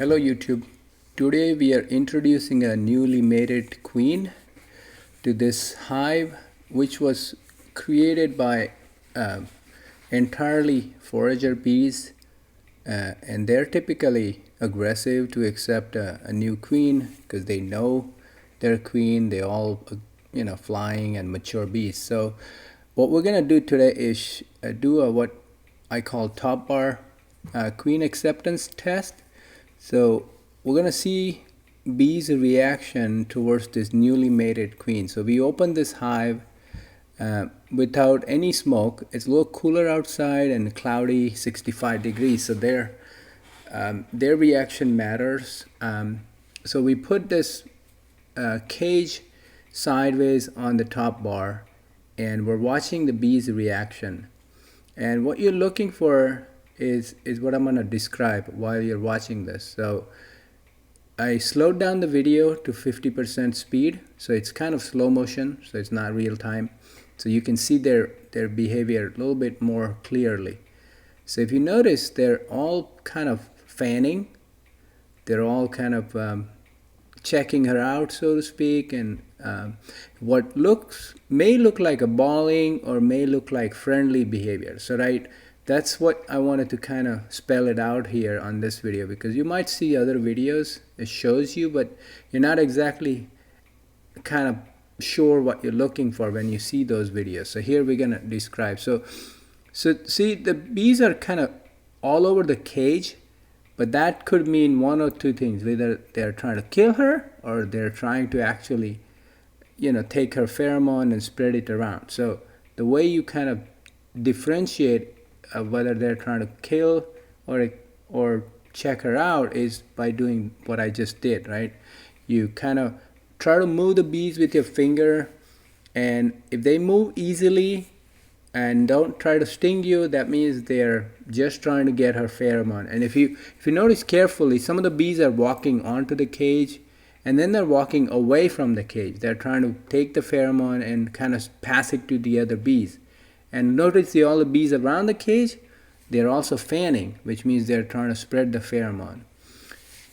Hello YouTube. Today we are introducing a newly mated queen to this hive, which was created by entirely forager bees, and they're typically aggressive to accept a new queen because they know their queen. They all flying and mature bees. So what we're gonna do today is do what I call top bar queen acceptance test. So we're gonna see bees' reaction towards this newly mated queen. So we open this hive without any smoke. It's a little cooler outside and cloudy, 65 degrees. So their reaction matters. So we put this cage sideways on the top bar, and we're watching the bees' reaction. And what you're looking for is what I'm going to describe while you're watching this. So I slowed down the video to 50% speed, so it's kind of slow motion, so it's not real time. So you can see their behavior a little bit more clearly. So if you notice, they're all kind of fanning. They're all kind of checking her out, so to speak, and what may look like a balling or may look like friendly behavior. So that's what I wanted to kind of spell it out here on this video, because you might see other videos it shows you, but you're not exactly kind of sure what you're looking for when you see those videos. So here we're gonna describe. So see, the bees are kind of all over the cage, but that could mean one or two things: whether they're trying to kill her or they're trying to actually take her pheromone and spread it around. So the way you kind of differentiate whether they're trying to kill or check her out is by doing what I just did, right? You kind of try to move the bees with your finger, and if they move easily and don't try to sting you, that means they're just trying to get her pheromone. And if you notice carefully, some of the bees are walking onto the cage, and then they're walking away from the cage. They're trying to take the pheromone and kind of pass it to the other bees. And notice all the bees around the cage, they're also fanning, which means they're trying to spread the pheromone.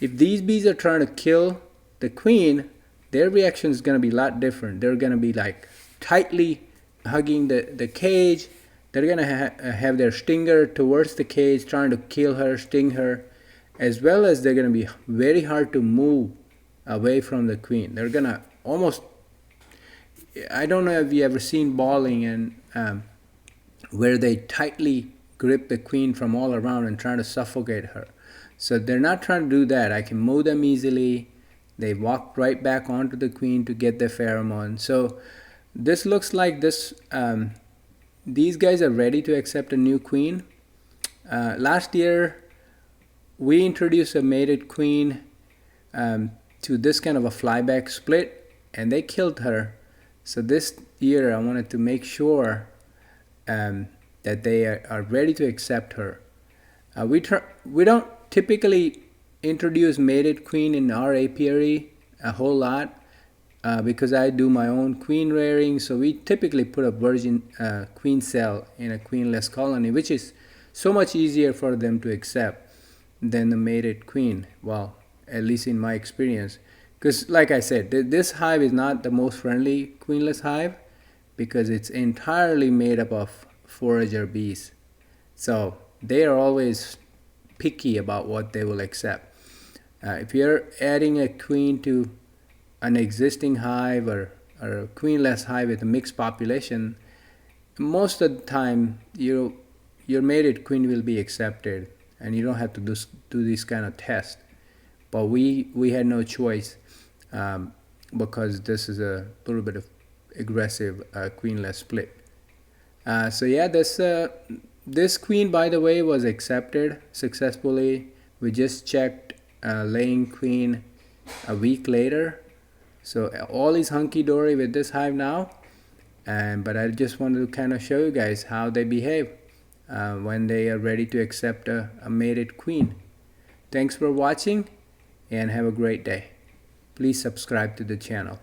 If these bees are trying to kill the queen, their reaction is going to be a lot different. They're going to be like tightly hugging the cage. They're going to have their stinger towards the cage, trying to kill her, sting her, as well as they're going to be very hard to move away from the queen. They're going to almost, I don't know if you ever seen balling and where they tightly grip the queen from all around and trying to suffocate her. So they're not trying to do that. I can move them easily. They walk right back onto the queen to get their pheromone. So this looks like these guys are ready to accept a new queen. Last year, we introduced a mated queen to this kind of a flyback split, and they killed her. So this year, I wanted to make sure that they are ready to accept her. We don't typically introduce mated queen in our apiary a whole lot because I do my own queen rearing. So we typically put a virgin queen cell in a queenless colony, which is so much easier for them to accept than the mated queen. Well, at least in my experience, because like I said, this hive is not the most friendly queenless hive, because it's entirely made up of forager bees. So they are always picky about what they will accept. If you're adding a queen to an existing hive or a queenless hive with a mixed population, most of the time your mated queen will be accepted, and you don't have to do this kind of test. But we had no choice because this is a little bit of aggressive queenless split. So yeah, this queen, by the way, was accepted successfully. We just checked laying queen a week later, so all is hunky-dory with this hive now. But I just wanted to kind of show you guys how they behave when they are ready to accept a mated queen. Thanks for watching, and have a great day. Please subscribe to the channel.